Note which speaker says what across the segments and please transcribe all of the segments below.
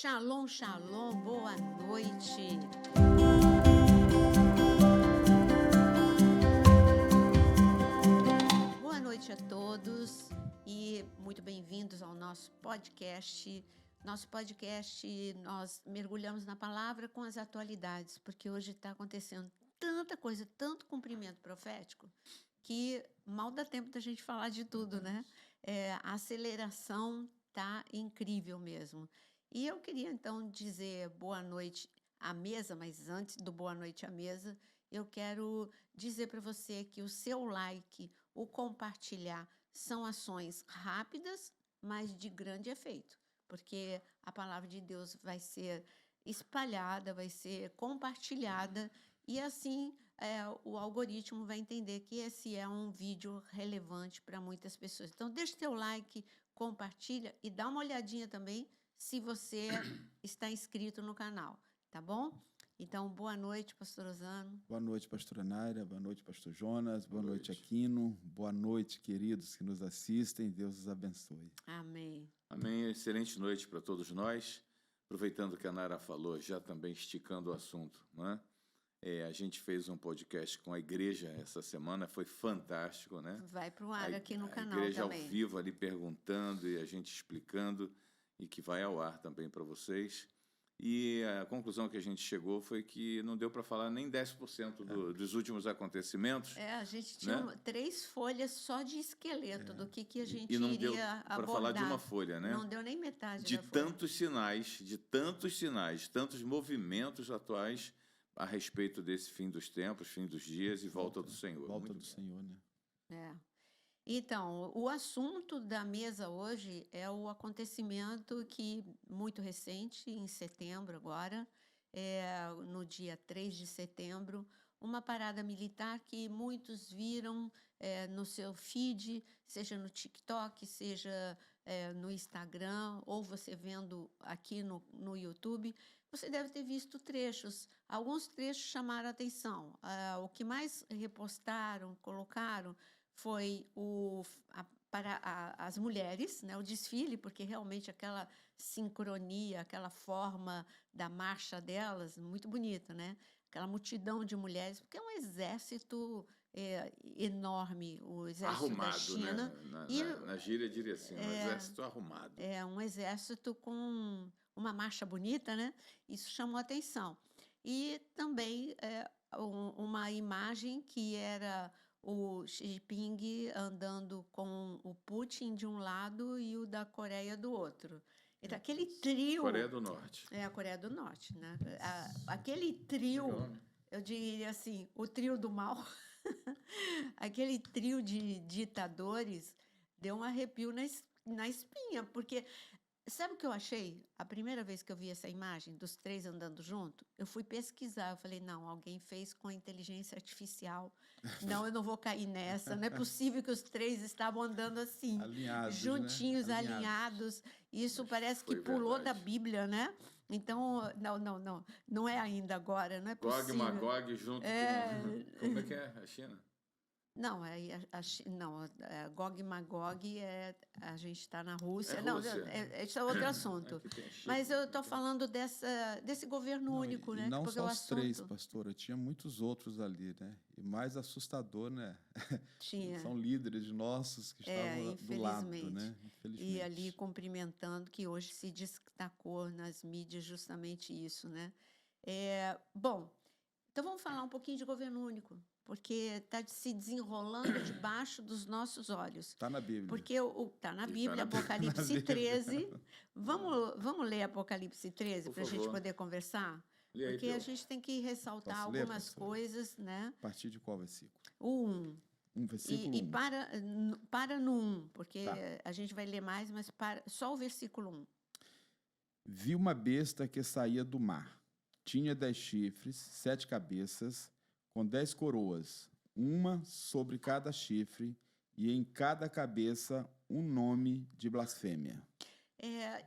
Speaker 1: Shalom, shalom, boa noite. Boa noite a todos e muito bem-vindos ao nosso podcast. Nosso podcast, nós mergulhamos na palavra com as atualidades, porque hoje está acontecendo tanta coisa, tanto cumprimento profético, que mal dá tempo da gente falar de tudo, né? A aceleração está incrível mesmo. E eu queria, então, dizer boa noite à mesa, mas antes do boa noite à mesa, eu quero dizer para você que o seu like, o compartilhar, são ações rápidas, mas de grande efeito, porque a palavra de Deus vai ser espalhada, vai ser compartilhada, e assim o algoritmo vai entender que esse é um vídeo relevante para muitas pessoas. Então, deixa o seu like, compartilha e dá uma olhadinha também se você está inscrito no canal, tá bom? Então, boa noite, pastor Osano.
Speaker 2: Boa noite, pastora Naira. Boa noite, pastor Jonas. Boa noite, Aquino. Boa noite, queridos que nos assistem. Deus os abençoe.
Speaker 1: Amém.
Speaker 3: Amém. Excelente noite para todos nós. Aproveitando que a Naira falou, já também esticando o assunto, né? A gente fez um podcast com a igreja essa semana, foi fantástico, né?
Speaker 1: Vai para o ar aqui no canal
Speaker 3: também. A igreja
Speaker 1: também.
Speaker 3: ao vivo ali perguntando e a gente explicando, e que vai ao ar também para vocês. E a conclusão que a gente chegou foi que não deu para falar nem 10% dos últimos acontecimentos.
Speaker 1: A gente tinha 3 folhas só de esqueleto do que a gente
Speaker 3: não
Speaker 1: iria
Speaker 3: deu
Speaker 1: abordar.
Speaker 3: para falar de uma folha, né?
Speaker 1: Não deu nem metade
Speaker 3: de
Speaker 1: da folha.
Speaker 3: tantos sinais, tantos movimentos atuais a respeito desse fim dos tempos, fim dos dias e volta do Senhor.
Speaker 2: Volta do Senhor, né?
Speaker 1: Então, o assunto da mesa hoje é o acontecimento que, muito recente, em setembro agora, no dia 3 de setembro, uma parada militar que muitos viram no seu feed, seja no TikTok, seja no Instagram, ou você vendo aqui no YouTube. Você deve ter visto trechos. Alguns trechos chamaram a atenção. O que mais repostaram, colocaram, foi as mulheres, né, o desfile, porque realmente aquela sincronia, aquela forma da marcha delas, muito bonita, né? Aquela multidão de mulheres, porque é um exército enorme, o exército
Speaker 3: arrumado,
Speaker 1: da China.
Speaker 3: Né? Na gíria diria assim, um exército arrumado.
Speaker 1: É um exército com uma marcha bonita, né? Isso chamou atenção. E também uma imagem que era o Xi Jinping andando com o Putin de um lado e o da Coreia do outro. Então, aquele trio...
Speaker 3: Coreia do Norte.
Speaker 1: A Coreia do Norte, né? Aquele trio, eu diria assim, o trio do mal, aquele trio de ditadores deu um arrepio na espinha, porque... Sabe o que eu achei? A primeira vez que eu vi essa imagem dos 3 andando junto, eu fui pesquisar. Eu falei, não, alguém fez com inteligência artificial. Não, eu não vou cair nessa. Não é possível que os 3 estavam andando assim,
Speaker 2: alinhados,
Speaker 1: juntinhos,
Speaker 2: né?
Speaker 1: alinhados. Isso
Speaker 3: Mas
Speaker 1: parece que pulou
Speaker 3: verdade.
Speaker 1: da Bíblia, né? Então, não é ainda agora, não é possível.
Speaker 3: Gog e Magog junto com... Como é que é a China?
Speaker 1: Não, Gog e Magog a gente está na Rússia. Esse é outro assunto. Mas eu estou falando desse governo único, né?
Speaker 2: Não
Speaker 1: porque
Speaker 2: só os 3, pastora, tinha muitos outros ali, né? E mais assustador, né?
Speaker 1: Tinha.
Speaker 2: São líderes nossos que estavam do lado, né? Infelizmente.
Speaker 1: E ali cumprimentando, que hoje se destacou nas mídias justamente isso, né? Bom, então vamos falar um pouquinho de governo único, porque está se desenrolando debaixo dos nossos olhos.
Speaker 2: Está na Bíblia.
Speaker 1: Porque está na Bíblia, Apocalipse 13. Vamos ler Apocalipse 13 para a gente poder conversar? Porque a gente tem que ressaltar algumas coisas, né?
Speaker 2: A partir de qual versículo?
Speaker 1: O 1.
Speaker 2: Um versículo 1.
Speaker 1: E para no 1, porque a gente vai ler mais, mas só o versículo 1.
Speaker 2: Vi uma besta que saía do mar. Tinha 10 chifres, 7 cabeças, com 10 coroas, uma sobre cada chifre, e em cada cabeça um nome de blasfêmia.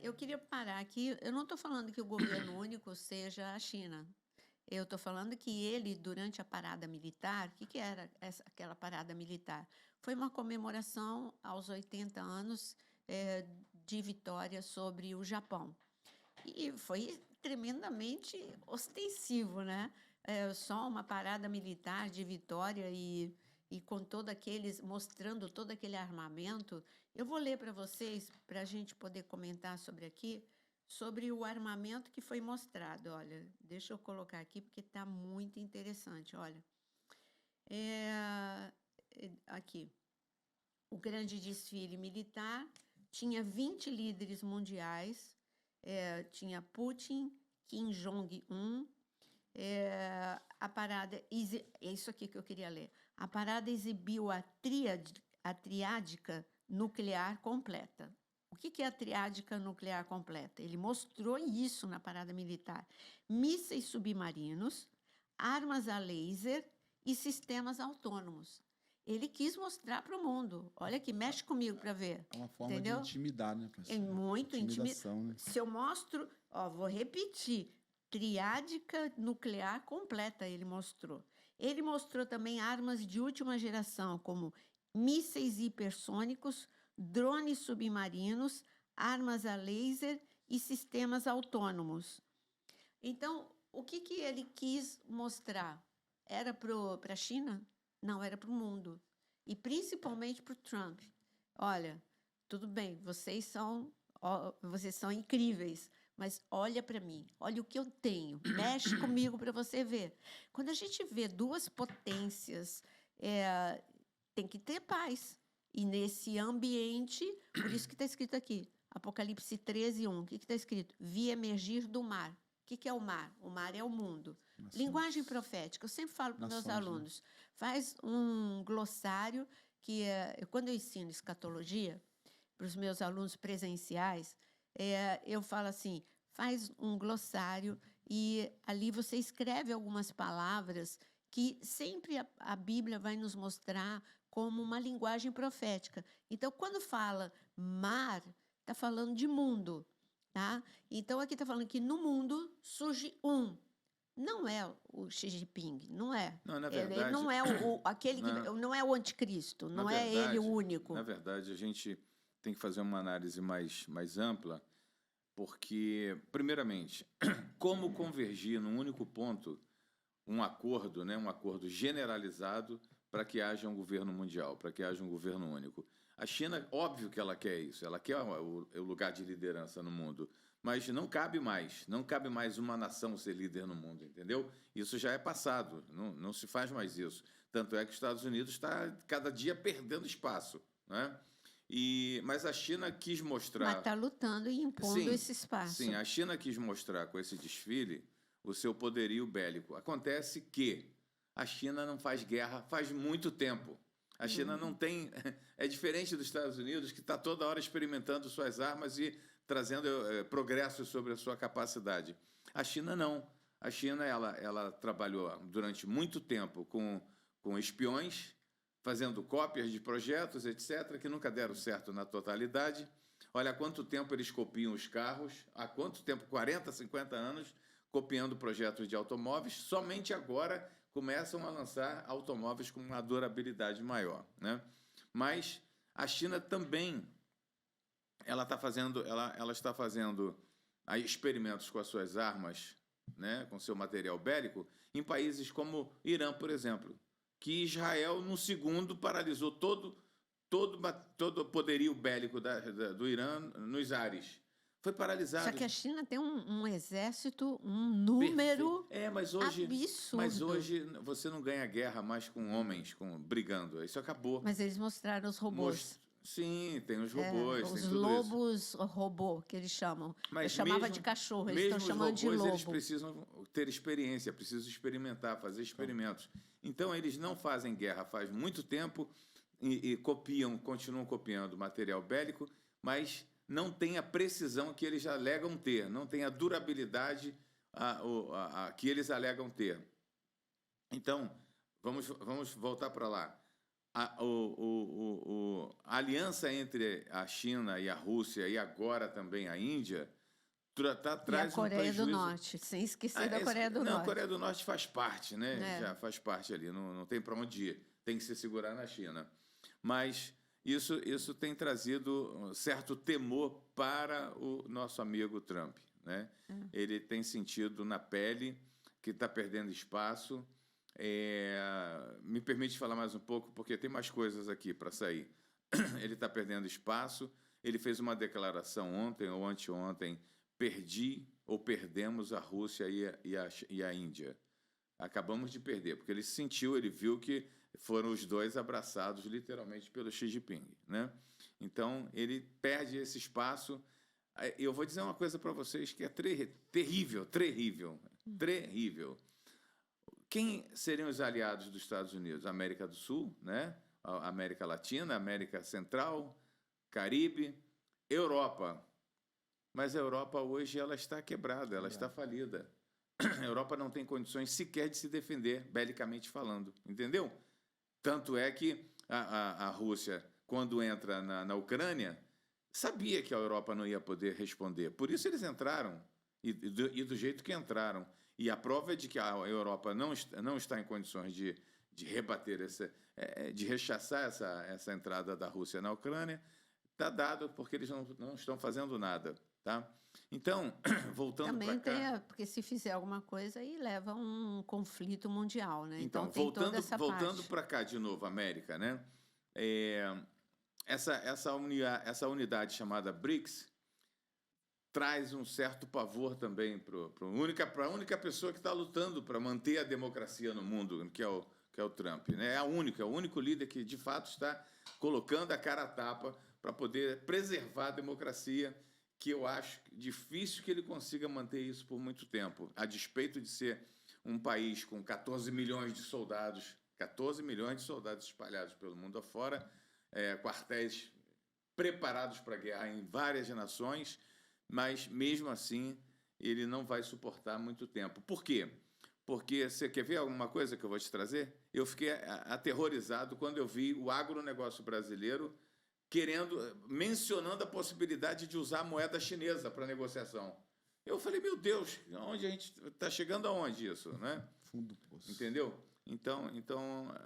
Speaker 1: Eu queria parar aqui. Eu não estou falando que o governo único seja a China. Eu estou falando que ele, durante a parada militar, o que era aquela parada militar? Foi uma comemoração aos 80 anos de vitória sobre o Japão. E foi tremendamente ostensivo, né? Só uma parada militar de Vitória e com todo aqueles, mostrando todo aquele armamento. Eu vou ler para vocês, para a gente poder comentar sobre o armamento que foi mostrado. Olha, deixa eu colocar aqui porque está muito interessante. Olha, aqui, o grande desfile militar tinha 20 líderes mundiais, tinha Putin, Kim Jong-un. A parada, é isso aqui que eu queria ler. A parada exibiu a triádica nuclear completa. O que é a triádica nuclear completa? Ele mostrou isso na parada militar. Mísseis submarinos, armas a laser e sistemas autônomos. Ele quis mostrar para o mundo. Olha aqui, mexe comigo para ver.
Speaker 2: É uma forma
Speaker 1: entendeu?
Speaker 2: de intimidar, né, professor?
Speaker 1: É muito
Speaker 2: intimidação, né?
Speaker 1: Se eu mostro, vou repetir, triádica nuclear completa ele mostrou. Ele mostrou também armas de última geração, como mísseis hipersônicos, drones submarinos, armas a laser e sistemas autônomos. Então, o que ele quis mostrar? Era para a China? Não, era para o mundo. E principalmente para o Trump. Olha, tudo bem, vocês são incríveis, mas olha para mim, olha o que eu tenho, mexe comigo para você ver. Quando a gente vê duas potências, tem que ter paz. E nesse ambiente, por isso que está escrito aqui, Apocalipse 13:1, o que está escrito? Vi emergir do mar. O que é o mar? O mar é o mundo.
Speaker 2: Nações.
Speaker 1: Linguagem profética, eu sempre falo para os meus alunos, faz um glossário, quando eu ensino escatologia, para os meus alunos presenciais, eu falo assim, faz um glossário e ali você escreve algumas palavras que sempre a Bíblia vai nos mostrar como uma linguagem profética. Então, quando fala mar, está falando de mundo, tá? Então, aqui está falando que no mundo surge um. Não é o Xi Jinping, não é.
Speaker 3: Não, na verdade,
Speaker 1: ele não é não é o anticristo, não é ele o único.
Speaker 3: Na verdade, a gente tem que fazer uma análise mais ampla, porque, primeiramente, como convergir num único ponto um acordo, né, um acordo generalizado para que haja um governo mundial, para que haja um governo único. A China, óbvio que ela quer isso, ela quer o lugar de liderança no mundo, mas não cabe mais uma nação ser líder no mundo, entendeu? Isso já é passado, não se faz mais isso. Tanto é que os Estados Unidos está cada dia perdendo espaço, né? Mas a China quis mostrar...
Speaker 1: Mas está lutando e impondo esse espaço.
Speaker 3: Sim, a China quis mostrar com esse desfile o seu poderio bélico. Acontece que a China não faz guerra faz muito tempo. A China não tem... É diferente dos Estados Unidos, que está toda hora experimentando suas armas e trazendo progressos sobre a sua capacidade. A China não. A China ela trabalhou durante muito tempo com espiões, fazendo cópias de projetos, etc., que nunca deram certo na totalidade. Olha há quanto tempo eles copiam os carros, há quanto tempo, 40, 50 anos, copiando projetos de automóveis, somente agora começam a lançar automóveis com uma durabilidade maior, né? Mas a China também ela está fazendo experimentos com as suas armas, né, com seu material bélico, em países como Irã, por exemplo, que Israel, no segundo, paralisou todo o poderio bélico do Irã nos ares. Foi paralisado.
Speaker 1: Só que a China tem um exército, um número absurdo.
Speaker 3: Mas hoje você não ganha guerra mais com homens brigando. Isso acabou.
Speaker 1: Mas eles mostraram os robôs.
Speaker 3: Sim, tem os robôs, tem
Speaker 1: os
Speaker 3: tudo
Speaker 1: lobos robô, que eles chamam. Eu chamava de cachorro, eles estão chamando de lobo.
Speaker 3: Eles precisam ter experiência, precisam experimentar, fazer experimentos. Então, eles não fazem guerra faz muito tempo e continuam copiando material bélico, mas não tem a precisão que eles alegam ter, não tem a durabilidade que eles alegam ter. Então, vamos voltar para lá. A aliança entre a China e a Rússia e agora também a Índia traz
Speaker 1: a Coreia do Norte, sem esquecer da Coreia do Norte.
Speaker 3: Não, a Coreia do Norte faz parte, né? Já faz parte ali, não tem para onde ir, tem que se segurar na China. Mas isso tem trazido um certo temor para o nosso amigo Trump, né? Ele tem sentido na pele que está perdendo espaço. Me permite falar mais um pouco, porque tem mais coisas aqui para sair. Ele está perdendo espaço. Ele fez uma declaração ontem ou anteontem: perdemos a Rússia e a Índia. Acabamos de perder, porque ele sentiu, ele viu que foram os dois abraçados literalmente pelo Xi Jinping, né? Então, ele perde esse espaço. Eu vou dizer uma coisa para vocês que é terrível. Quem seriam os aliados dos Estados Unidos? A América do Sul, né? A América Latina, a América Central, Caribe, Europa. Mas a Europa hoje ela está quebrada, ela está falida. A Europa não tem condições sequer de se defender, belicamente falando, entendeu? Tanto é que a Rússia, quando entra na Ucrânia, sabia que a Europa não ia poder responder. Por isso eles entraram, e do jeito que entraram. E a prova é de que a Europa não está em condições de rebater, de rechaçar essa entrada da Rússia na Ucrânia. Está dado porque eles não estão fazendo nada. Tá? Então, voltando para cá...
Speaker 1: porque se fizer alguma coisa, aí leva a um conflito mundial, né?
Speaker 3: Então
Speaker 1: tem toda essa
Speaker 3: voltando para cá de novo, América, né? Essa unidade chamada BRICS traz um certo pavor também para a única pessoa que está lutando para manter a democracia no mundo, que é o Trump, né? É o único líder que, de fato, está colocando a cara a tapa para poder preservar a democracia, que eu acho difícil que ele consiga manter isso por muito tempo, a despeito de ser um país com 14 milhões de soldados espalhados pelo mundo afora, quartéis preparados para guerra em várias nações, mas, mesmo assim, ele não vai suportar muito tempo. Por quê? Porque, você quer ver alguma coisa que eu vou te trazer? Eu fiquei aterrorizado quando eu vi o agronegócio brasileiro mencionando a possibilidade de usar a moeda chinesa para negociação. Eu falei, meu Deus, onde a gente está chegando aonde isso, né?
Speaker 2: Fundo do poço.
Speaker 3: Entendeu? Então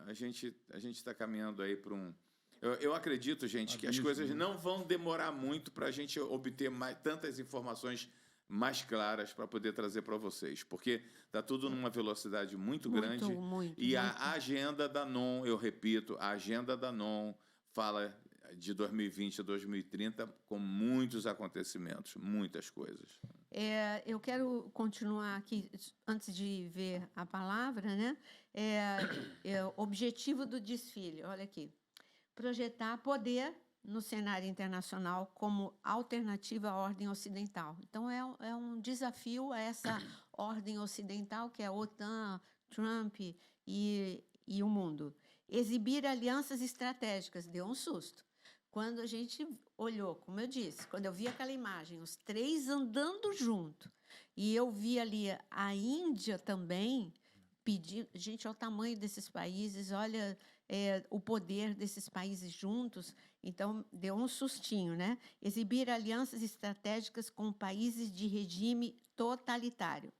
Speaker 3: a gente está caminhando aí para um... Eu acredito, gente, que as coisas não vão demorar muito para a gente obter tantas informações mais claras para poder trazer para vocês, porque está tudo numa velocidade muito grande. E a agenda da NON, eu repito, a agenda da NON fala de 2020 a 2030 com muitos acontecimentos, muitas coisas.
Speaker 1: Eu quero continuar aqui, antes de ver a palavra, né? O objetivo do desfile, olha aqui. Projetar poder no cenário internacional como alternativa à ordem ocidental. Então, é um desafio a essa ordem ocidental, que é a OTAN, Trump e o mundo. Exibir alianças estratégicas, deu um susto. Quando a gente olhou, como eu disse, quando eu vi aquela imagem, os três andando junto, e eu vi ali a Índia também pedindo... Gente, olha o tamanho desses países, olha o poder desses países juntos. Então, deu um sustinho, né? Exibir alianças estratégicas com países de regime totalitário.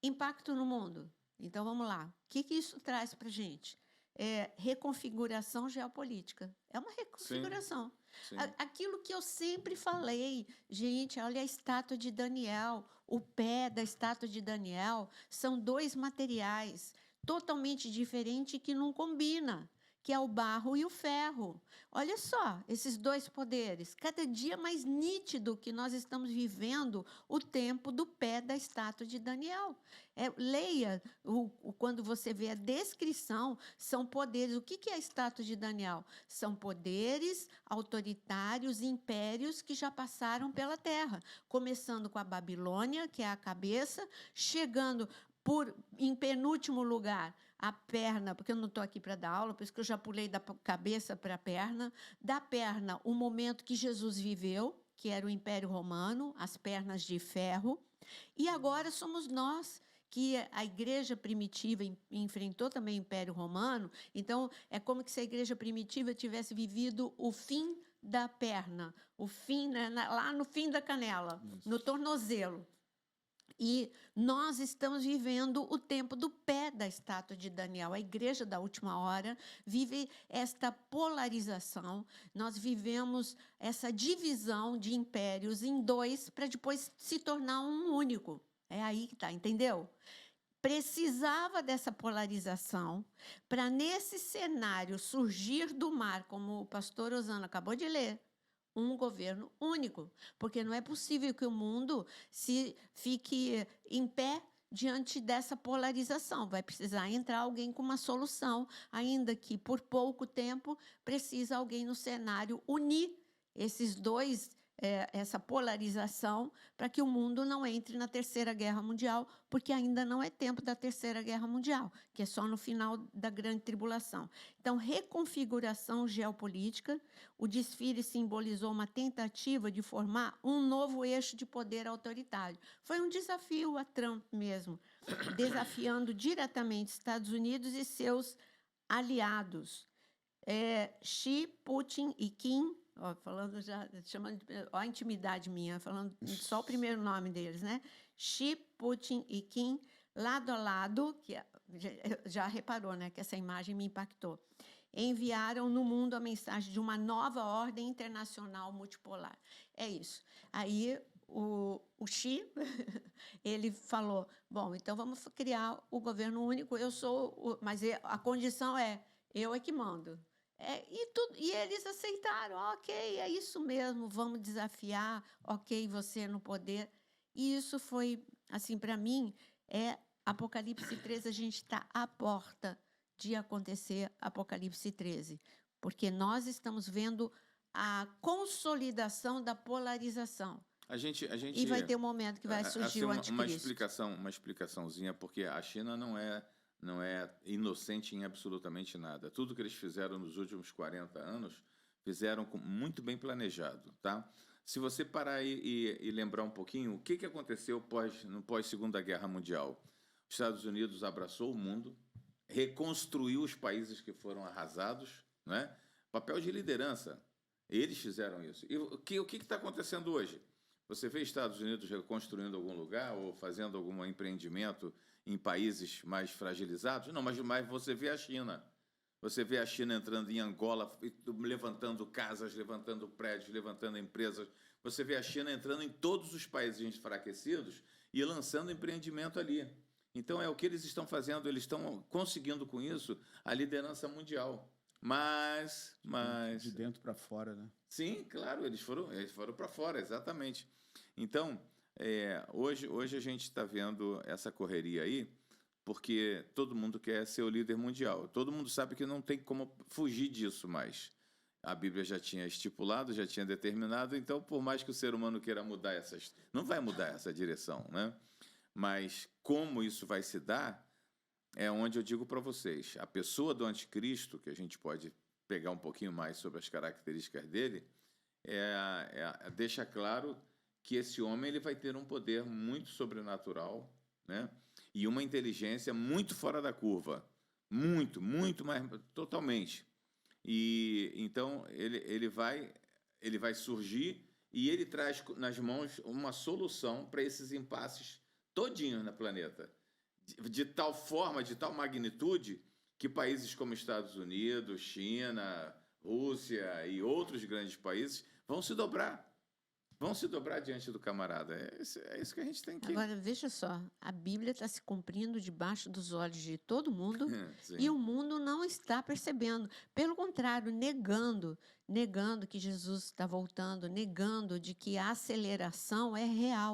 Speaker 1: Impacto no mundo. Então, vamos lá. O que isso traz para a gente? Reconfiguração geopolítica. É uma reconfiguração. Sim. Aquilo que eu sempre falei, gente, olha a estátua de Daniel, o pé da estátua de Daniel, são dois materiais totalmente diferentes que não combinam, que é o barro e o ferro. Olha só, esses dois poderes, cada dia mais nítido que nós estamos vivendo o tempo do pé da estátua de Daniel. Leia, quando você vê a descrição, são poderes. O que é a estátua de Daniel? São poderes autoritários, impérios que já passaram pela terra, começando com a Babilônia, que é a cabeça, chegando em penúltimo lugar, a perna, porque eu não estou aqui para dar aula, por isso que eu já pulei da cabeça para a perna. Da perna, o momento que Jesus viveu, que era o Império Romano, as pernas de ferro. E agora somos nós, que a igreja primitiva enfrentou também o Império Romano. Então, é como se a igreja primitiva tivesse vivido o fim da perna, o fim, né, lá no fim da canela, no tornozelo. E nós estamos vivendo o tempo do pé da estátua de Daniel. A igreja da última hora vive esta polarização. Nós vivemos essa divisão de impérios em dois para depois se tornar um único. É aí que está, entendeu? Precisava dessa polarização para, nesse cenário, surgir do mar, como o pastor Osana acabou de ler, um governo único, porque não é possível que o mundo se fique em pé diante dessa polarização. Vai precisar entrar alguém com uma solução, ainda que por pouco tempo precisa alguém no cenário unir esses dois, essa polarização, para que o mundo não entre na Terceira Guerra Mundial, porque ainda não é tempo da Terceira Guerra Mundial, que é só no final da Grande Tribulação. Então, reconfiguração geopolítica. O desfile simbolizou uma tentativa de formar um novo eixo de poder autoritário. Foi um desafio a Trump mesmo, desafiando diretamente Estados Unidos e seus aliados. Xi, Putin e Kim, falando já, chamando, a intimidade minha, falando só o primeiro nome deles, né? Xi, Putin e Kim, lado a lado, que já reparou, né, que essa imagem me impactou, enviaram no mundo a mensagem de uma nova ordem internacional multipolar. É isso. Aí o Xi, ele falou, bom, então vamos criar o governo único, mas a condição eu é que mando. E eles aceitaram, ok, é isso mesmo, vamos desafiar, ok, você no poder. E isso foi, assim, para mim, Apocalipse 13, a gente está à porta de acontecer Apocalipse 13, porque nós estamos vendo a consolidação da polarização. E vai ter um momento que vai surgir o anticristo.
Speaker 3: Uma explicaçãozinha, porque a China não é inocente em absolutamente nada. Tudo que eles fizeram nos últimos 40 anos, fizeram muito bem planejado, tá? Se você parar e lembrar um pouquinho, o que aconteceu no pós-Segunda Guerra Mundial? Os Estados Unidos abraçou o mundo, reconstruiu os países que foram arrasados, né? Papel de liderança. Eles fizeram isso. E o que está acontecendo hoje? Você vê Estados Unidos reconstruindo algum lugar ou fazendo algum empreendimento em países mais fragilizados? Não, mas você vê a China. Você vê a China entrando em Angola, levantando casas, levantando prédios, levantando empresas. Você vê a China entrando em todos os países enfraquecidos e lançando empreendimento ali. Então, é o que eles estão fazendo, eles estão conseguindo com isso a liderança mundial. Mas...
Speaker 2: De dentro para fora, né?
Speaker 3: Sim, claro, eles foram para fora, exatamente. Então, hoje a gente está vendo essa correria aí, porque todo mundo quer ser o líder mundial. Todo mundo sabe que não tem como fugir disso mais. A Bíblia já tinha estipulado, já tinha determinado, então, por mais que o ser humano queira mudar não vai mudar essa direção, né? Mas como isso vai se dar, é onde eu digo para vocês, a pessoa do anticristo, que a gente pode pegar um pouquinho mais sobre as características dele, deixa claro que esse homem ele vai ter um poder muito sobrenatural, né? E uma inteligência muito fora da curva, muito mais, totalmente. E então ele vai surgir e ele traz nas mãos uma solução para esses impasses todinhos no planeta, de tal forma, de tal magnitude, que países como Estados Unidos, China, Rússia e outros grandes países vão se dobrar diante do camarada. É isso que a gente tem que...
Speaker 1: Agora, veja só, a Bíblia está se cumprindo debaixo dos olhos de todo mundo e o mundo não está percebendo. Pelo contrário, negando que Jesus está voltando, negando de que a aceleração é real.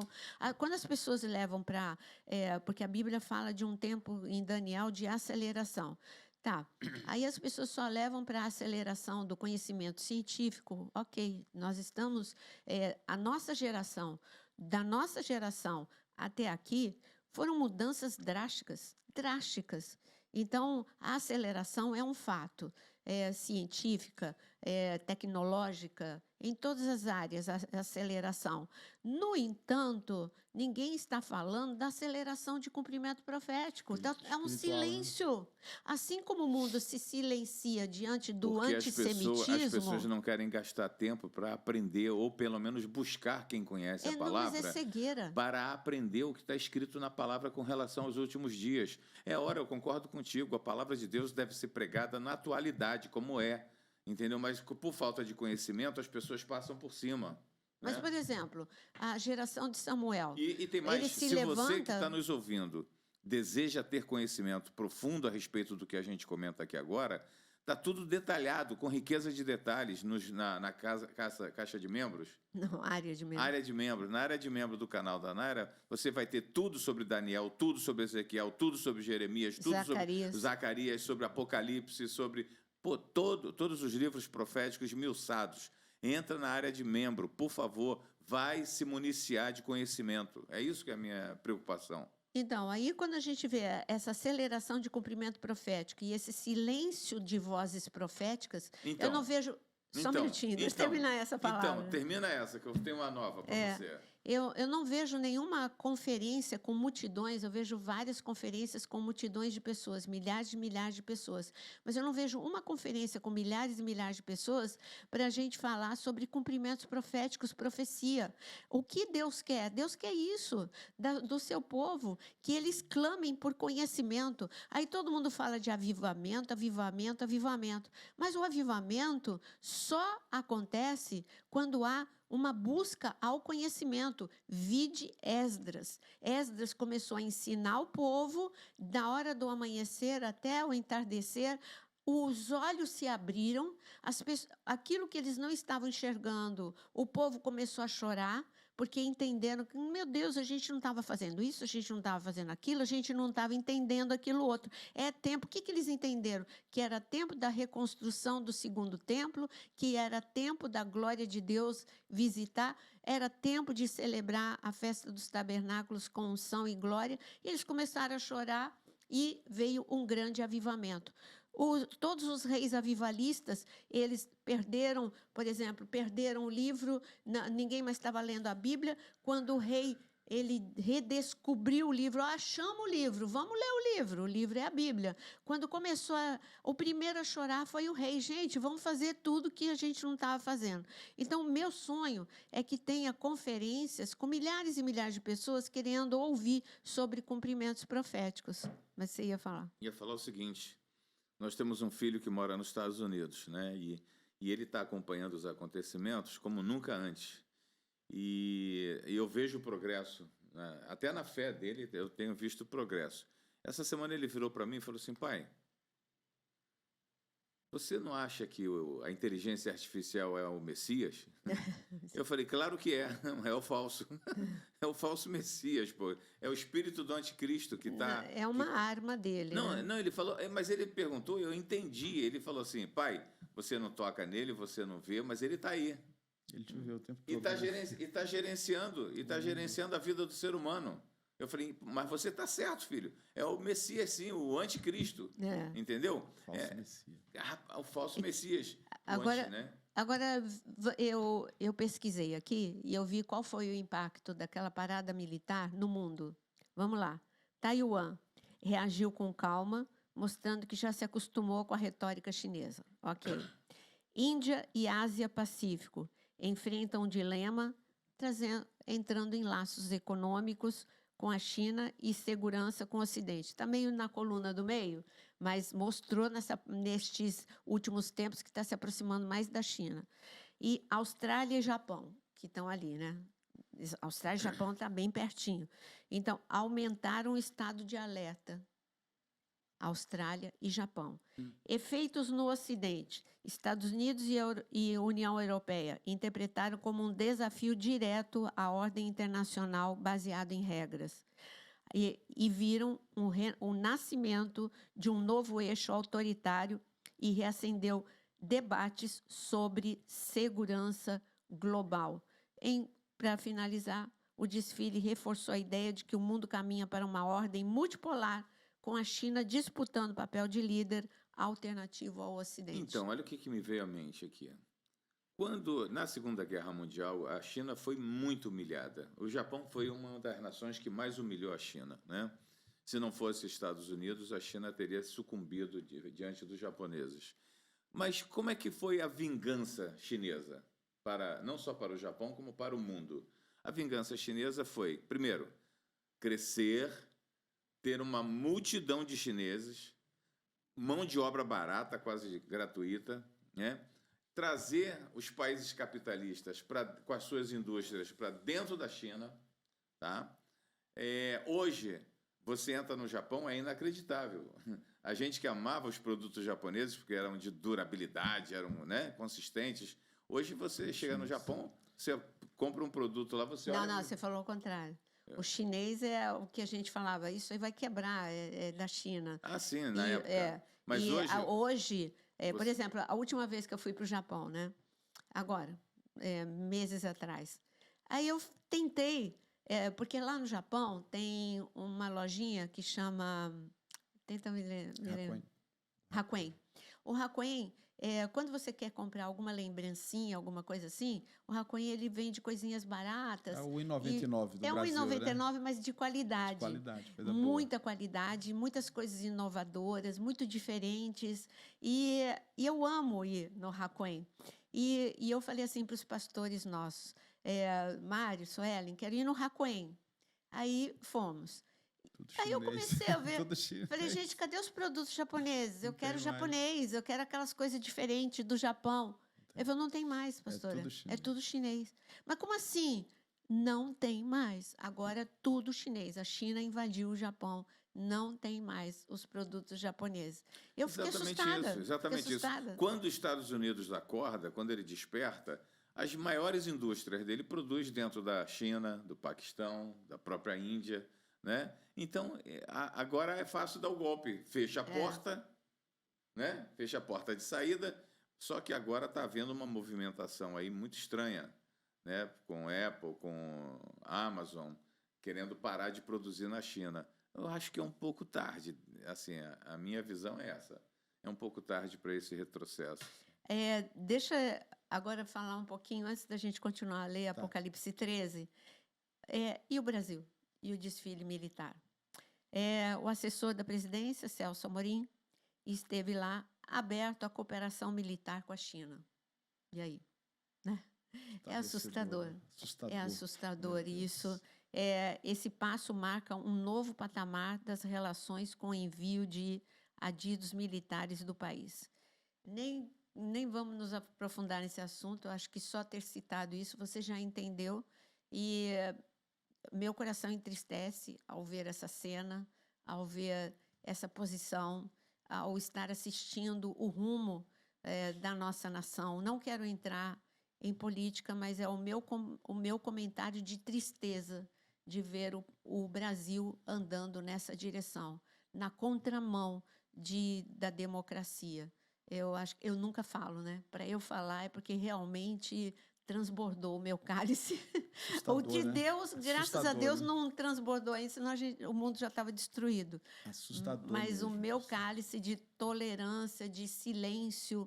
Speaker 1: Quando as pessoas levam para... porque a Bíblia fala de um tempo em Daniel de aceleração. Tá, aí as pessoas só levam para a aceleração do conhecimento científico. Ok, nós estamos... da nossa geração até aqui, foram mudanças drásticas. Então, a aceleração é um fato. Científica, tecnológica, em todas as áreas, a aceleração. No entanto, ninguém está falando da aceleração de cumprimento profético. Então, é um
Speaker 2: Espiritual, né?
Speaker 1: silêncio. Assim como o mundo se silencia diante do
Speaker 3: Porque as
Speaker 1: antissemitismo,
Speaker 3: pessoas não querem gastar tempo para aprender, ou pelo menos buscar quem conhece a
Speaker 1: não,
Speaker 3: palavra,
Speaker 1: mas é cegueira.
Speaker 3: para aprender o que está escrito na palavra com relação aos últimos dias. É hora, eu concordo contigo, a palavra de Deus deve ser pregada na atualidade, como é, entendeu? Mas por falta de conhecimento, as pessoas passam por cima.
Speaker 1: Mas,
Speaker 3: né?
Speaker 1: por exemplo, a geração de Samuel.
Speaker 3: E tem mais,
Speaker 1: ele
Speaker 3: se
Speaker 1: se
Speaker 3: você que
Speaker 1: levanta-
Speaker 3: está nos ouvindo deseja ter conhecimento profundo a respeito do que a gente comenta aqui agora, está tudo detalhado, com riqueza de detalhes na caixa de membros.
Speaker 1: Não, área de membro.
Speaker 3: Área de membros. Na área de membro do canal da Naira, você vai ter tudo sobre Daniel, tudo sobre Ezequiel, tudo sobre Jeremias, tudo
Speaker 1: Zacarias.
Speaker 3: sobre Zacarias, sobre Apocalipse, sobre todos os livros proféticos esmiuçados. Entra na área de membro, por favor, vai se municiar de conhecimento. É isso que é a minha preocupação.
Speaker 1: Então, aí quando a gente vê essa aceleração de cumprimento profético e esse silêncio de vozes proféticas, eu não vejo... Só um minutinho, deixa eu terminar essa palavra.
Speaker 3: Então, termina essa, que eu tenho uma nova para você.
Speaker 1: Eu não vejo nenhuma conferência com multidões, eu vejo várias conferências com multidões de pessoas, milhares de pessoas, mas eu não vejo uma conferência com milhares e milhares de pessoas para a gente falar sobre cumprimentos proféticos, profecia. O que Deus quer? Deus quer isso do seu povo, que eles clamem por conhecimento. Aí todo mundo fala de avivamento, avivamento, avivamento, mas o avivamento só acontece quando há uma busca ao conhecimento. Vide Esdras. Esdras começou a ensinar o povo, da hora do amanhecer até o entardecer, os olhos se abriram, aquilo que eles não estavam enxergando, o povo começou a chorar, porque entenderam que, meu Deus, a gente não estava fazendo isso, a gente não estava fazendo aquilo, a gente não estava entendendo aquilo outro. É tempo, o que eles entenderam? Que era tempo da reconstrução do segundo templo, que era tempo da glória de Deus visitar, era tempo de celebrar a festa dos tabernáculos com unção e glória, e eles começaram a chorar e veio um grande avivamento. Todos os reis avivalistas, eles perderam, por exemplo, perderam o livro, ninguém mais estava lendo a Bíblia, quando o rei, ele redescobriu o livro, achamos o livro, vamos ler o livro é a Bíblia. Quando começou, o primeiro a chorar foi o rei, gente, vamos fazer tudo que a gente não estava fazendo. Então, o meu sonho é que tenha conferências com milhares e milhares de pessoas querendo ouvir sobre cumprimentos proféticos. Mas você ia falar?
Speaker 3: Ia falar o seguinte... Nós temos um filho que mora nos Estados Unidos, né? E ele está acompanhando os acontecimentos como nunca antes. E eu vejo o progresso, né? Até na fé dele eu tenho visto o progresso. Essa semana ele virou para mim e falou assim, pai, você não acha que a inteligência artificial é o Messias? Eu falei, claro que é, é o falso. É o falso Messias, pô. É o espírito do anticristo que está...
Speaker 1: É uma arma dele.
Speaker 3: Não,
Speaker 1: né?
Speaker 3: não, ele falou, mas ele perguntou, eu entendi. Ele falou assim, pai, você não toca nele, você não vê, mas ele está aí.
Speaker 2: Ele te vê o tempo todo.
Speaker 3: E está gerenciando a vida do ser humano. Eu falei, mas você está certo, filho. É o Messias, sim, o anticristo. Entendeu?
Speaker 2: Falso Messias.
Speaker 3: O falso Messias.
Speaker 1: Agora,
Speaker 3: anti, né?
Speaker 1: agora eu pesquisei aqui e eu vi qual foi o impacto daquela parada militar no mundo. Vamos lá. Taiwan reagiu com calma, mostrando que já se acostumou com a retórica chinesa. Ok. Índia e Ásia-Pacífico enfrentam um dilema, entrando em laços econômicos com a China e segurança com o Ocidente. Está meio na coluna do meio, mas mostrou nestes últimos tempos que está se aproximando mais da China. E Austrália e Japão, que estão ali, né? Austrália e Japão está bem pertinho. Então, aumentaram o estado de alerta. Austrália e Japão. Efeitos no Ocidente. Estados Unidos e União Europeia interpretaram como um desafio direto à ordem internacional baseada em regras. E viram o nascimento de um novo eixo autoritário e reacendeu debates sobre segurança global. Para finalizar, o desfile reforçou a ideia de que o mundo caminha para uma ordem multipolar, com a China disputando o papel de líder alternativo ao Ocidente.
Speaker 3: Então, olha o que me veio à mente aqui. Quando, na Segunda Guerra Mundial, a China foi muito humilhada. O Japão foi uma das nações que mais humilhou a China, né? Se não fosse Estados Unidos, a China teria sucumbido diante dos japoneses. Mas como é que foi a vingança chinesa? Não só para o Japão, como para o mundo. A vingança chinesa foi, primeiro, crescer, ter uma multidão de chineses, mão de obra barata, quase gratuita, né? Trazer os países capitalistas com as suas indústrias para dentro da China. Tá? Hoje, você entra no Japão, é inacreditável. A gente que amava os produtos japoneses, porque eram de durabilidade, eram, né, consistentes. Hoje, você chega no Japão, você compra um produto lá, você olha...
Speaker 1: Não, você falou o contrário. O chinês é o que a gente falava, isso aí vai quebrar, é da China.
Speaker 3: Ah, sim, na época. Mas
Speaker 1: hoje, por exemplo, a última vez que eu fui para o Japão, né? Agora, meses atrás. Aí eu tentei, porque lá no Japão tem uma lojinha que chama... Tenta me lembrar. Hakuen. O Hakuen, quando você quer comprar alguma lembrancinha, alguma coisa assim, o Hakuen ele vende coisinhas baratas.
Speaker 2: É o R$1,99 do Brasil,
Speaker 1: R$1,99,
Speaker 2: né?
Speaker 1: mas de qualidade.
Speaker 2: De qualidade, coisa
Speaker 1: muita
Speaker 2: boa.
Speaker 1: qualidade, muitas coisas inovadoras, muito diferentes. E eu amo ir no Hakuen. E eu falei assim para os pastores nossos, Mário, Suelen, quero ir no Hakuen. Aí fomos. Aí eu comecei a ver, falei, gente, cadê os produtos japoneses? Eu quero japonês, eu quero aquelas coisas diferentes do Japão. Ele falou, não tem mais, pastora, é tudo chinês. Mas como assim? Não tem mais, agora é tudo chinês. A China invadiu o Japão, não tem mais os produtos japoneses. Eu fiquei assustada.
Speaker 3: Exatamente isso. Quando os Estados Unidos acorda, quando ele desperta, as maiores indústrias dele produzem dentro da China, do Paquistão, da própria Índia, né? Então, agora é fácil dar o golpe. Fecha a porta, né? Fecha a porta de saída, só que agora está havendo uma movimentação aí muito estranha, né? Com Apple, com Amazon, querendo parar de produzir na China. Eu acho que é um pouco tarde. Assim, a minha visão é essa. É um pouco tarde para esse retrocesso.
Speaker 1: Deixa agora falar um pouquinho, antes da gente continuar a ler Apocalipse 13. E o Brasil? E o desfile militar. O assessor da presidência, Celso Amorim, esteve lá aberto à cooperação militar com a China. E aí? Né? É assustador. É assustador. E isso, esse passo marca um novo patamar das relações com o envio de adidos militares do país. Nem vamos nos aprofundar nesse assunto, eu acho que só ter citado isso você já entendeu. E meu coração entristece ao ver essa cena, ao ver essa posição, ao estar assistindo o rumo da nossa nação. Não quero entrar em política, mas é o meu comentário de tristeza de ver o Brasil andando nessa direção, na contramão da democracia. Eu nunca falo, né? Para eu falar é porque realmente transbordou o meu cálice. O de Deus, graças a Deus, não transbordou ainda, senão o mundo já estava destruído.
Speaker 2: Assustador.
Speaker 1: Mas mesmo. O meu cálice de tolerância, de silêncio,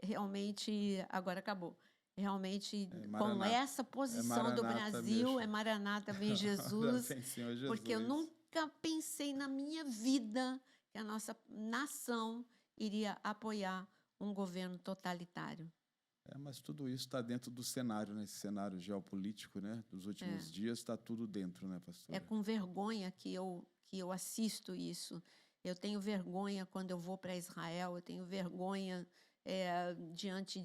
Speaker 1: realmente agora acabou. Realmente, com essa posição do Brasil, Maranata, vem Jesus,
Speaker 2: vem Senhor Jesus,
Speaker 1: porque eu nunca pensei na minha vida que a nossa nação iria apoiar um governo totalitário.
Speaker 2: Mas tudo isso está dentro do cenário, né? Esse cenário geopolítico, né? Dos últimos dias está tudo dentro, né, pastor?
Speaker 1: É com vergonha que eu assisto isso. Eu tenho vergonha quando eu vou para Israel, eu tenho vergonha diante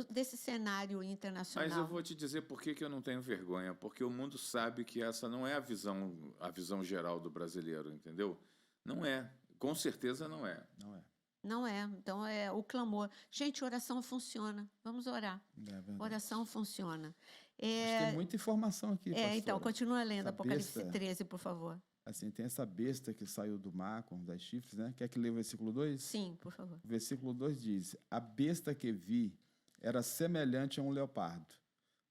Speaker 1: desse cenário internacional.
Speaker 3: Mas eu vou te dizer por que eu não tenho vergonha, porque o mundo sabe que essa não é a visão geral do brasileiro, entendeu? Não é, com certeza não é.
Speaker 1: Não é, então é o clamor. Gente, oração funciona, vamos orar. Oração funciona.
Speaker 2: Mas tem muita informação aqui, pastora.
Speaker 1: Então, continua lendo Apocalipse 13, por favor.
Speaker 2: Assim, tem essa besta que saiu do mar com 10 chifres, né? Quer que leia o versículo 2?
Speaker 1: Sim, por favor.
Speaker 2: O versículo 2 diz: a besta que vi era semelhante a um leopardo,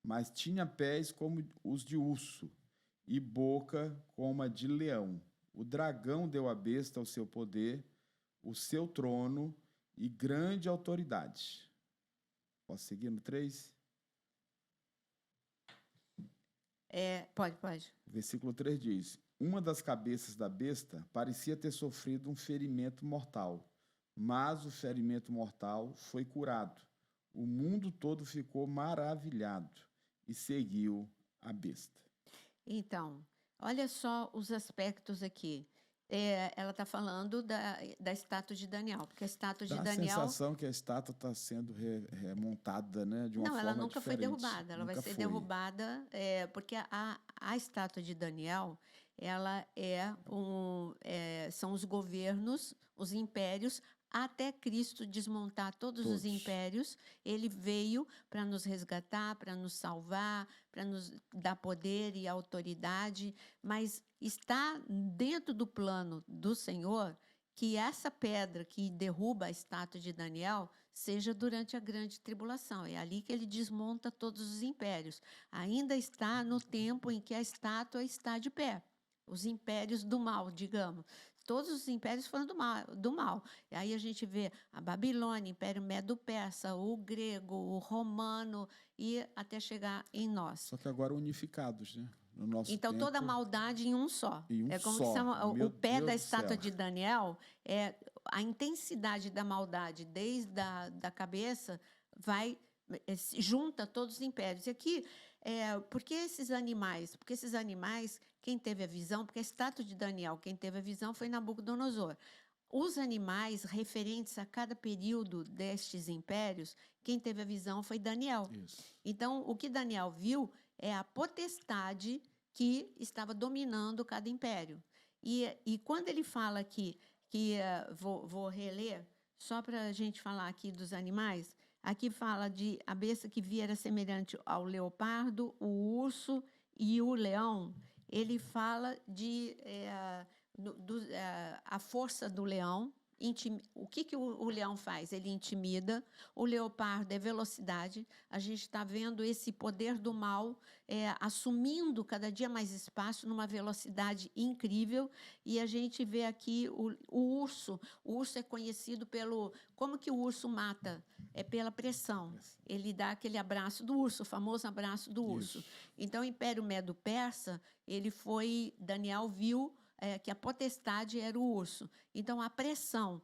Speaker 2: mas tinha pés como os de urso e boca como a de leão. O dragão deu à besta o seu poder, o seu trono e grande autoridade. Posso seguir no 3?
Speaker 1: Pode.
Speaker 2: O versículo 3 diz: uma das cabeças da besta parecia ter sofrido um ferimento mortal, mas o ferimento mortal foi curado. O mundo todo ficou maravilhado e seguiu a besta.
Speaker 1: Então, olha só os aspectos aqui. Ela está falando da estátua de Daniel, porque a estátua de
Speaker 2: Dá
Speaker 1: Daniel...
Speaker 2: a sensação que a estátua está sendo remontada, né, de uma
Speaker 1: Não,
Speaker 2: forma
Speaker 1: ela nunca foi
Speaker 2: diferente.
Speaker 1: derrubada. Ela vai
Speaker 2: Nunca
Speaker 1: ser
Speaker 2: foi.
Speaker 1: derrubada porque a estátua de Daniel, ela são os governos, os impérios, até Cristo desmontar todos os impérios. Ele veio para nos resgatar, para nos salvar, para nos dar poder e autoridade, mas está dentro do plano do Senhor que essa pedra que derruba a estátua de Daniel seja durante a grande tribulação. É ali que ele desmonta todos os impérios. Ainda está no tempo em que a estátua está de pé. Os impérios do mal, digamos. Todos os impérios foram do mal. E aí a gente vê a Babilônia, Império Medo-Persa, o grego, o romano, e até chegar em nós.
Speaker 2: Só que agora unificados, né? No nosso
Speaker 1: Então,
Speaker 2: tempo,
Speaker 1: toda a maldade em um só.
Speaker 2: em um
Speaker 1: É como
Speaker 2: só.
Speaker 1: que chama,
Speaker 2: Meu
Speaker 1: o pé
Speaker 2: Deus
Speaker 1: da
Speaker 2: do
Speaker 1: estátua
Speaker 2: céu.
Speaker 1: de Daniel, a intensidade da maldade, desde da cabeça, junta todos os impérios. E aqui, por que esses animais? Porque esses animais, quem teve a visão, porque a estátua de Daniel, quem teve a visão foi Nabucodonosor. Os animais referentes a cada período destes impérios, quem teve a visão foi Daniel.
Speaker 2: Isso.
Speaker 1: Então, o que Daniel viu é a potestade que estava dominando cada império. E quando ele fala aqui, vou reler, só para a gente falar aqui dos animais, aqui fala de a besta que via era semelhante ao leopardo, o urso e o leão. Ele fala de a força do leão. O que o leão faz? Ele intimida. O leopardo é velocidade. A gente está vendo esse poder do mal assumindo cada dia mais espaço numa velocidade incrível. E a gente vê aqui o urso. O urso é conhecido pelo... Como que o urso mata? É pela pressão. Ele dá aquele abraço do urso, o famoso abraço do urso.
Speaker 2: Isso.
Speaker 1: Então, o Império Medo-Persa, Daniel viu que a potestade era o urso. Então, a pressão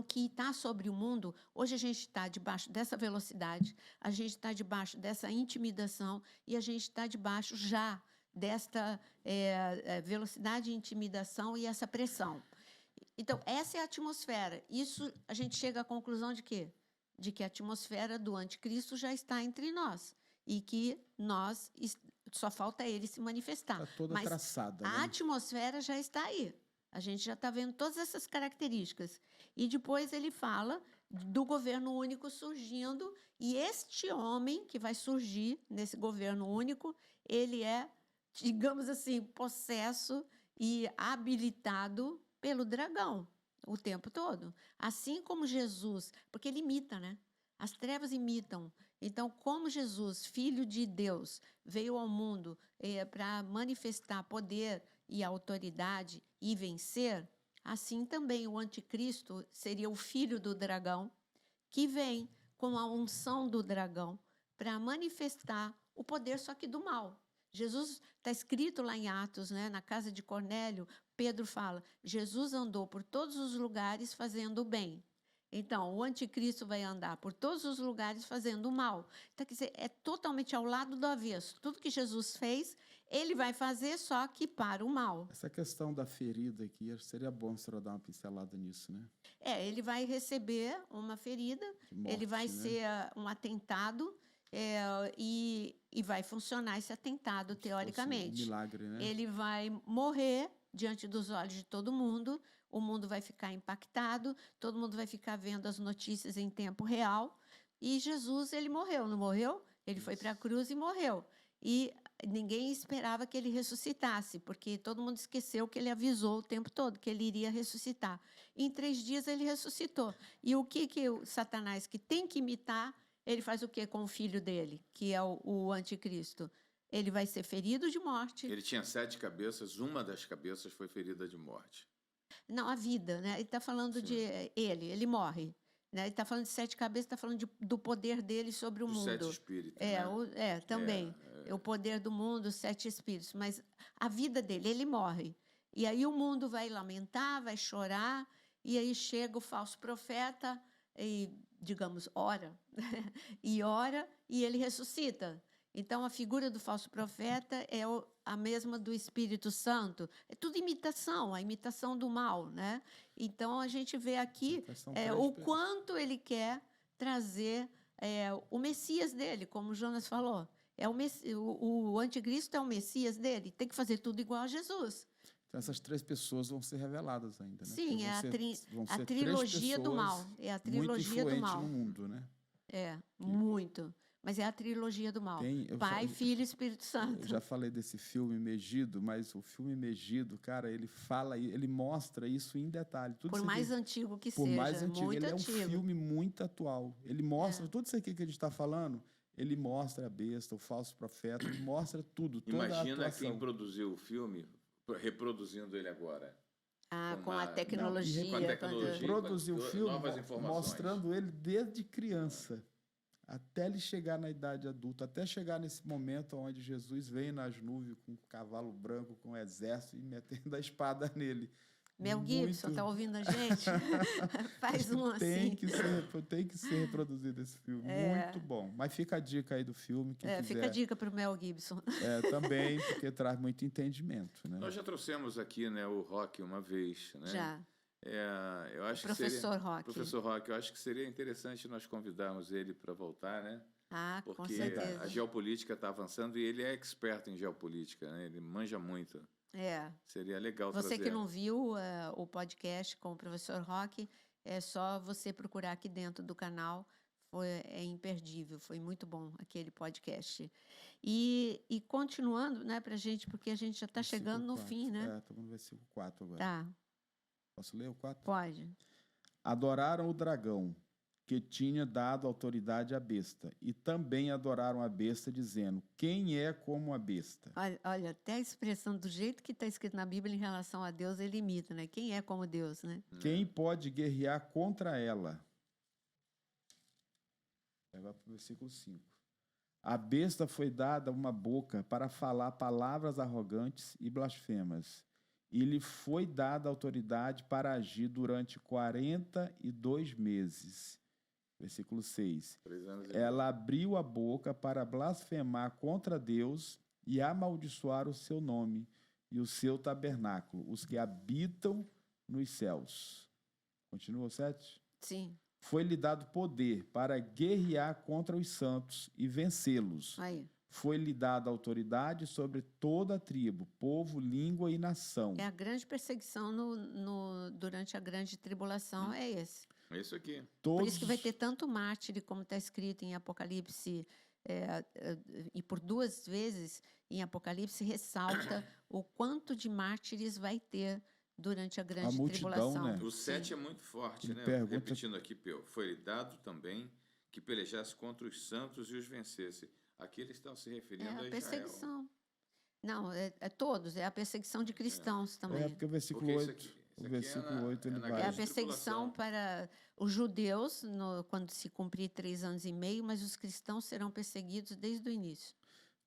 Speaker 1: que está sobre o mundo, hoje a gente está debaixo dessa velocidade, a gente está debaixo dessa intimidação e a gente está debaixo já desta velocidade, intimidação e essa pressão. Então, essa é a atmosfera. Isso, a gente chega à conclusão de quê? De que a atmosfera do anticristo já está entre nós e que só falta ele se manifestar.
Speaker 2: Está toda
Speaker 1: Mas
Speaker 2: traçada.
Speaker 1: a
Speaker 2: né?
Speaker 1: atmosfera já está aí. A gente já está vendo todas essas características. E depois ele fala do governo único surgindo, e este homem que vai surgir nesse governo único, ele é, digamos assim, possesso e habilitado pelo dragão o tempo todo. Assim como Jesus, porque ele imita, né? As trevas imitam. Então, como Jesus, Filho de Deus, veio ao mundo para manifestar poder e autoridade e vencer, assim também o anticristo seria o filho do dragão, que vem com a unção do dragão para manifestar o poder, só que do mal. Jesus, está escrito lá em Atos, né, na casa de Cornélio, Pedro fala, Jesus andou por todos os lugares fazendo o bem. Então, o anticristo vai andar por todos os lugares fazendo o mal. Então, quer dizer, é totalmente ao lado do avesso. Tudo que Jesus fez, ele vai fazer, só que para o mal.
Speaker 2: Essa questão da ferida aqui, seria bom a senhora dar uma pincelada nisso, né?
Speaker 1: Ele vai receber uma ferida,
Speaker 2: Morte,
Speaker 1: ele vai
Speaker 2: né?
Speaker 1: ser um atentado e vai funcionar esse atentado, teoricamente.
Speaker 2: Um milagre, né?
Speaker 1: Ele vai morrer diante dos olhos de todo mundo, o mundo vai ficar impactado, todo mundo vai ficar vendo as notícias em tempo real. E Jesus, ele morreu, não morreu? Ele foi para a cruz e morreu. E ninguém esperava que ele ressuscitasse, porque todo mundo esqueceu que ele avisou o tempo todo que ele iria ressuscitar. Em 3 dias ele ressuscitou. E o que o Satanás, que tem que imitar, ele faz o quê com o filho dele, que é o anticristo? Ele vai ser ferido de morte.
Speaker 3: Ele tinha 7 cabeças, uma das cabeças foi ferida de morte.
Speaker 1: Não, a vida, né? Ele está falando
Speaker 3: Sim.
Speaker 1: de ele morre. né? Ele está falando de 7 cabeças, está falando do poder dele sobre o
Speaker 3: Os
Speaker 1: mundo.
Speaker 3: 7 espíritos, né?
Speaker 1: Também. É o poder do mundo, os 7 espíritos. Mas a vida dele, ele morre. E aí o mundo vai lamentar, vai chorar, e aí chega o falso profeta e, digamos, ora, e ele ressuscita. Então, a figura do falso profeta é a mesma do Espírito Santo. É tudo imitação, a imitação do mal, né? Então, a gente vê aqui o quanto ele quer trazer o Messias dele, como Jonas falou. O anticristo é o Messias dele, tem que fazer tudo igual a Jesus.
Speaker 2: Então, essas 3 pessoas vão ser reveladas ainda, né?
Speaker 1: Sim,
Speaker 2: vão
Speaker 1: a
Speaker 2: ser
Speaker 1: trilogia do mal. É a trilogia do mal.
Speaker 2: Muito influente no mundo, né?
Speaker 1: Muito. Mas é a trilogia do mal. Pai, Filho e Espírito Santo.
Speaker 2: Eu já falei desse filme Megido, mas o filme Megido, cara, ele mostra isso em detalhe. Tudo
Speaker 1: por mais antigo que seja.
Speaker 2: Por mais antigo.
Speaker 1: Muito
Speaker 2: ele
Speaker 1: antigo.
Speaker 2: É um filme muito atual. Ele mostra tudo isso aqui que a gente está falando. Ele mostra a besta, o falso profeta, ele mostra tudo.
Speaker 3: Imagina quem produziu o filme reproduzindo ele agora.
Speaker 1: Com a tecnologia.
Speaker 3: Com a tecnologia.
Speaker 2: Produziu o filme
Speaker 3: novas informações.
Speaker 2: Mostrando ele desde criança, até ele chegar na idade adulta, até chegar nesse momento onde Jesus vem nas nuvens com um cavalo branco, com um exército e metendo a espada nele.
Speaker 1: Mel Gibson, está ouvindo a gente? Faz um assim.
Speaker 2: Tem que ser reproduzido esse filme. Muito bom. Mas fica a dica aí do filme.
Speaker 1: Fica a dica para o Mel Gibson.
Speaker 2: Também, porque traz muito entendimento. Né?
Speaker 3: Nós já trouxemos aqui, né, o Rock uma vez. Né?
Speaker 1: Já.
Speaker 3: Eu acho
Speaker 1: Professor Rock.
Speaker 3: Professor Rock, eu acho que seria interessante nós convidarmos ele para voltar, né?
Speaker 1: Com certeza.
Speaker 3: Porque a geopolítica está avançando e ele é experto em geopolítica, né? Ele manja muito. Seria legal
Speaker 1: Você
Speaker 3: trazer.
Speaker 1: que não viu o podcast com o professor Rock, é só você procurar aqui dentro do canal. É imperdível, foi muito bom aquele podcast. E continuando, né, pra gente, porque a gente já está chegando no fim, né?
Speaker 2: Estamos no versículo 4 agora.
Speaker 1: Tá.
Speaker 2: Posso ler o 4?
Speaker 1: Pode.
Speaker 2: Adoraram o dragão, que tinha dado autoridade à besta, e também adoraram a besta, dizendo: quem é como a besta?
Speaker 1: Olha, até a expressão do jeito que está escrito na Bíblia em relação a Deus, ele imita, né? Quem é como Deus, né?
Speaker 2: Quem pode guerrear contra ela? Vai para o versículo 5. A besta foi dada uma boca para falar palavras arrogantes e blasfemas, e lhe foi dada autoridade para agir durante 42 meses. Versículo 6. Ela abriu a boca para blasfemar contra Deus e amaldiçoar o seu nome e o seu tabernáculo, os que habitam nos céus. Continua o 7?
Speaker 1: Sim.
Speaker 2: Foi-lhe dado poder para guerrear contra os santos e vencê-los. Foi-lhe dada autoridade sobre toda a tribo, povo, língua e nação.
Speaker 1: A grande perseguição durante a grande tribulação é esse.
Speaker 3: É isso aqui.
Speaker 1: Por isso que vai ter tanto mártir, como está escrito em Apocalipse, e por 2 vezes em Apocalipse ressalta o quanto de mártires vai ter durante a grande tribulação.
Speaker 2: Né?
Speaker 3: O 7 é muito forte, né? Repetindo aqui, foi-lhe dado também que pelejasse contra os santos e os vencesse. Aqui eles estão se referindo a Israel.
Speaker 1: Perseguição. Não, todos. É a perseguição de cristãos também.
Speaker 2: Porque o versículo 8... O versículo 8 ele vai.
Speaker 1: É a perseguição para os judeus quando se cumprir 3 anos e meio, mas os cristãos serão perseguidos desde o início.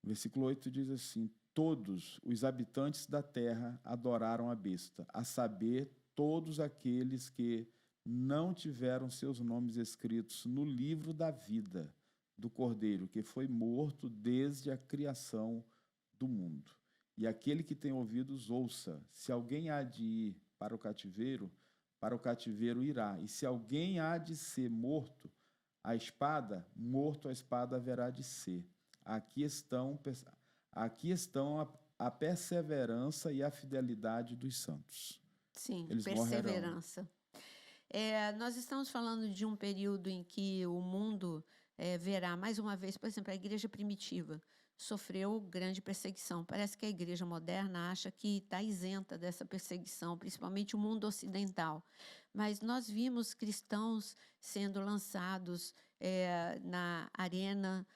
Speaker 2: O versículo 8 diz assim: todos os habitantes da terra adoraram a besta, a saber, todos aqueles que não tiveram seus nomes escritos no livro da vida do Cordeiro, que foi morto desde a criação do mundo. E aquele que tem ouvidos, ouça. Se alguém há de ir para o cativeiro irá. E se alguém há de ser morto a espada haverá de ser. Aqui estão a perseverança e a fidelidade dos santos.
Speaker 1: Sim,
Speaker 2: eles
Speaker 1: perseverança. Nós estamos falando de um período em que o mundo verá, mais uma vez, por exemplo, a igreja primitiva sofreu grande perseguição. Parece que a igreja moderna acha que está isenta dessa perseguição, principalmente o mundo ocidental. Mas nós vimos cristãos sendo lançados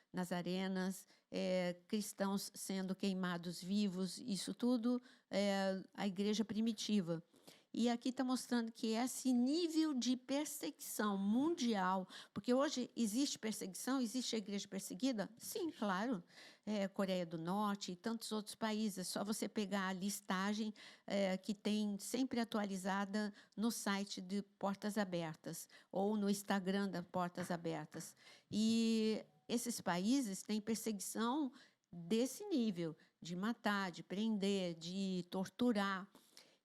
Speaker 1: nas arenas, cristãos sendo queimados vivos, isso tudo a igreja primitiva. E aqui está mostrando que esse nível de perseguição mundial, porque hoje existe perseguição, existe a igreja perseguida? Sim, claro. Coreia do Norte e tantos outros países. É só você pegar a listagem que tem sempre atualizada no site de Portas Abertas ou no Instagram da Portas Abertas. E esses países têm perseguição desse nível, de matar, de prender, de torturar.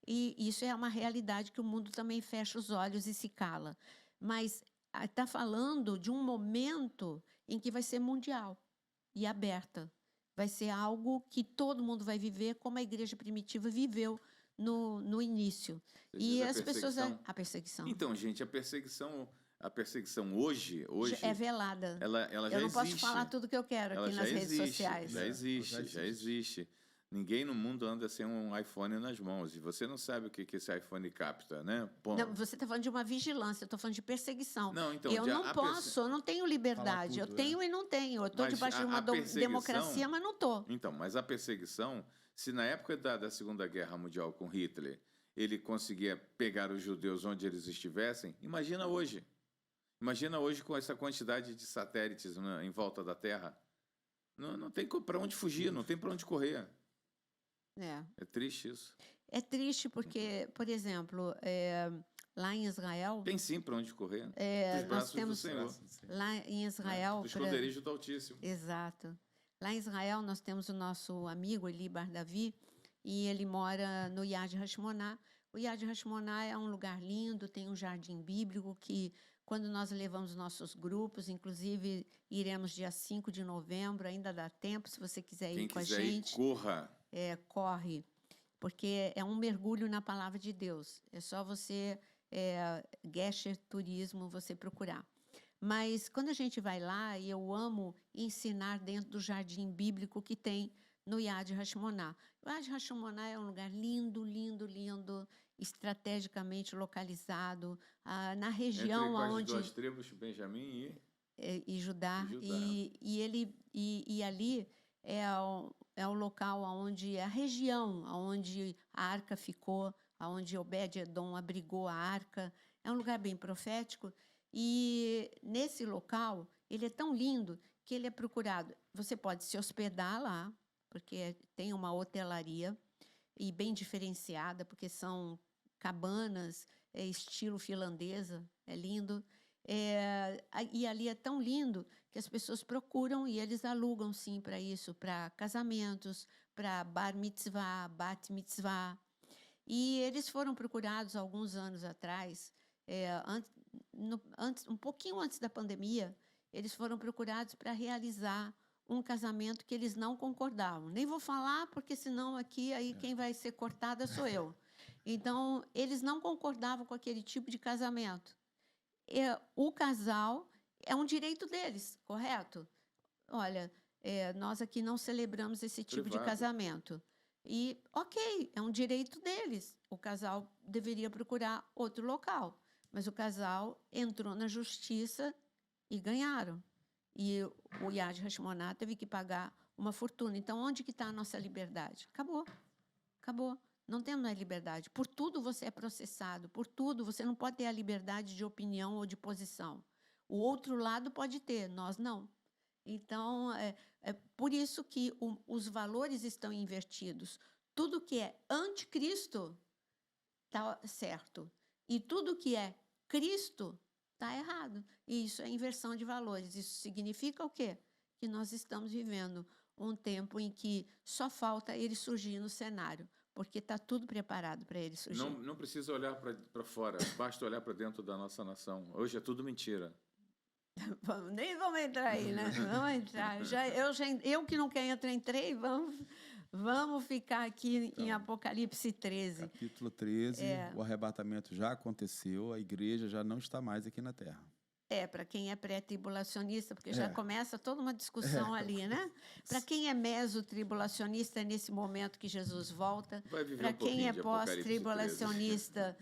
Speaker 1: E isso é uma realidade que o mundo também fecha os olhos e se cala. Mas está falando de um momento em que vai ser mundial e aberta. Vai ser algo que todo mundo vai viver como a igreja primitiva viveu no início. E as pessoas... A perseguição.
Speaker 3: Então, gente, a perseguição hoje
Speaker 1: é velada.
Speaker 3: Ela já
Speaker 1: eu não
Speaker 3: existe.
Speaker 1: Posso falar tudo que eu quero aqui nas redes sociais.
Speaker 3: Já existe. Ninguém no mundo anda sem um iPhone nas mãos. E você não sabe o que esse iPhone capta, né?
Speaker 1: Não, você está falando de uma vigilância, eu estou falando de perseguição.
Speaker 3: Não, então,
Speaker 1: eu não posso, eu não tenho liberdade. Tudo, eu tenho e não tenho. Eu estou debaixo de uma democracia, mas não estou.
Speaker 3: Então, mas a perseguição, se na época da Segunda Guerra Mundial com Hitler, ele conseguia pegar os judeus onde eles estivessem, imagina hoje. Imagina hoje com essa quantidade de satélites em volta da Terra. Não tem para onde fugir, não tem para onde correr. É triste isso.
Speaker 1: É triste porque, por exemplo, lá em Israel...
Speaker 3: Tem sim para onde correr.
Speaker 1: Nós temos do Senhor. Lá em Israel...
Speaker 3: O esconderijo do Altíssimo.
Speaker 1: Exato. Lá em Israel nós temos o nosso amigo Eli Bar-Davi e ele mora no Yad Hashmoná. O Yad Hashmoná é um lugar lindo, tem um jardim bíblico que... Quando nós levamos nossos grupos, inclusive iremos dia 5 de novembro, ainda dá tempo, se você quiser ir com a gente.
Speaker 3: Corra.
Speaker 1: Corre, porque é um mergulho na palavra de Deus. É só você, Gesher Turismo, você procurar. Mas quando a gente vai lá, e eu amo ensinar dentro do jardim bíblico que tem no Yad Hashmoná. O Yad Hashmoná é um lugar lindo, lindo, lindo, estrategicamente localizado, na região onde...
Speaker 3: Entre as duas tribos, Benjamim
Speaker 1: e Judá. E ali é o local onde a região onde a arca ficou, onde Obed-Edom abrigou a arca. É um lugar bem profético. E nesse local, ele é tão lindo que ele é procurado. Você pode se hospedar lá, porque tem uma hotelaria e bem diferenciada, porque são cabanas, estilo finlandesa, é lindo. E ali é tão lindo que as pessoas procuram e eles alugam, sim, para isso, para casamentos, para bar mitzvah, bat mitzvah. E eles foram procurados alguns anos atrás, um pouquinho antes da pandemia, eles foram procurados para realizar um casamento que eles não concordavam. Nem vou falar, porque senão aqui aí quem vai ser cortada sou eu. Então, eles não concordavam com aquele tipo de casamento. O casal é um direito deles, correto? Olha, nós aqui não celebramos esse tipo de casamento. E, ok, é um direito deles. O casal deveria procurar outro local. Mas o casal entrou na justiça e ganharam. E o Yad Hashmoná teve que pagar uma fortuna. Então, onde que está a nossa liberdade? Acabou. Acabou. Não temos mais liberdade. Por tudo você é processado. Por tudo você não pode ter a liberdade de opinião ou de posição. O outro lado pode ter, nós não. Então, é por isso que os valores estão invertidos. Tudo que é anticristo está certo. E tudo que é Cristo está errado. E isso é inversão de valores. Isso significa o quê? Que nós estamos vivendo um tempo em que só falta ele surgir no cenário, porque está tudo preparado para ele surgir.
Speaker 3: Não precisa olhar para fora, basta olhar para dentro da nossa nação. Hoje é tudo mentira.
Speaker 1: Nem vamos entrar aí, né? Vamos entrar. Eu que não quero entrar, entrei, vamos ficar aqui então, em Apocalipse 13.
Speaker 2: Capítulo 13, o arrebatamento já aconteceu, a igreja já não está mais aqui na Terra.
Speaker 1: Para quem é pré-tribulacionista, porque já começa toda uma discussão ali, né? Para quem é mesotribulacionista, é nesse momento que Jesus volta. Para quem é pós-tribulacionista,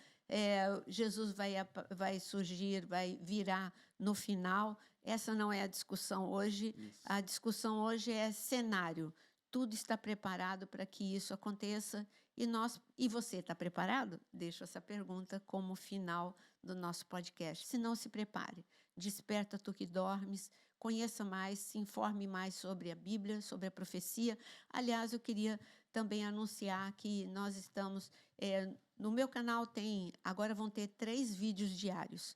Speaker 1: Jesus vai surgir, vai virar no final. Essa não é a discussão hoje. Isso. A discussão hoje é cenário. tudo está preparado para que isso aconteça. E você está preparado? Deixo essa pergunta como final do nosso podcast. Se não, se prepare. Desperta tu que dormes, conheça mais, se informe mais sobre a Bíblia, sobre a profecia. Aliás, eu queria também anunciar que nós estamos... no meu canal agora vão ter 3 vídeos diários.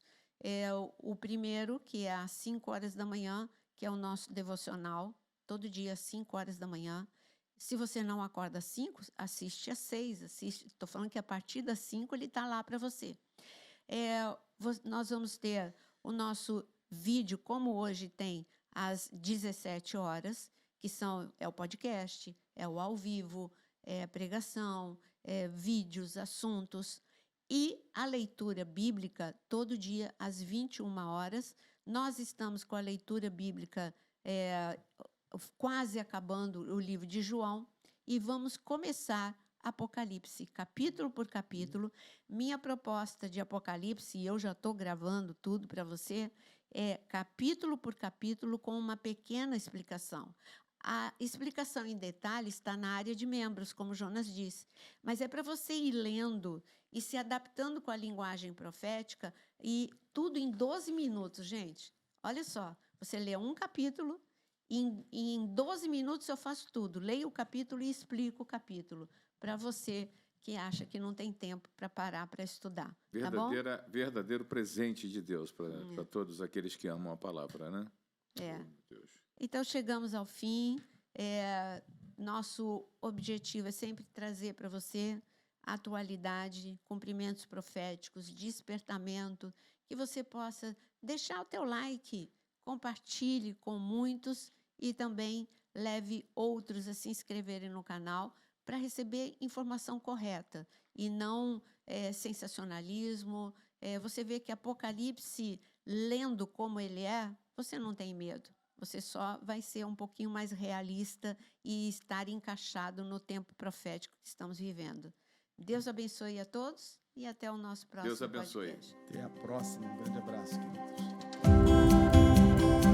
Speaker 1: O primeiro, que é às 5 horas da manhã, que é o nosso devocional, todo dia às 5 horas da manhã. Se você não acorda às 5, assiste às 6. Estou falando que a partir das 5 ele está lá para você. Nós vamos ter o nosso vídeo, como hoje tem às 17 horas, que é o podcast, é o ao vivo, é a pregação, vídeos, assuntos. E a leitura bíblica, todo dia às 21 horas. Nós estamos com a leitura bíblica quase acabando o livro de João e vamos começar Apocalipse, capítulo por capítulo. Minha proposta de Apocalipse, e eu já estou gravando tudo para você, é capítulo por capítulo com uma pequena explicação. A explicação em detalhe está na área de membros, como Jonas disse, mas é para você ir lendo e se adaptando com a linguagem profética, e tudo em 12 minutos, gente. Olha só, você lê um capítulo, e em 12 minutos eu faço tudo. Leio o capítulo e explico o capítulo, para você que acha que não tem tempo para parar para estudar.
Speaker 3: Verdadeiro presente de Deus para todos aqueles que amam a palavra, né?
Speaker 1: Oh, Deus. Então, chegamos ao fim. Nosso objetivo é sempre trazer para você atualidade, cumprimentos proféticos, despertamento, que você possa deixar o teu like, compartilhe com muitos e também leve outros a se inscreverem no canal para receber informação correta e não sensacionalismo. Você vê que Apocalipse, lendo como ele você não tem medo. Você só vai ser um pouquinho mais realista e estar encaixado no tempo profético que estamos vivendo. Deus abençoe a todos e até o nosso próximo podcast.
Speaker 3: Deus abençoe.
Speaker 2: Até a próxima. Um grande abraço, queridos.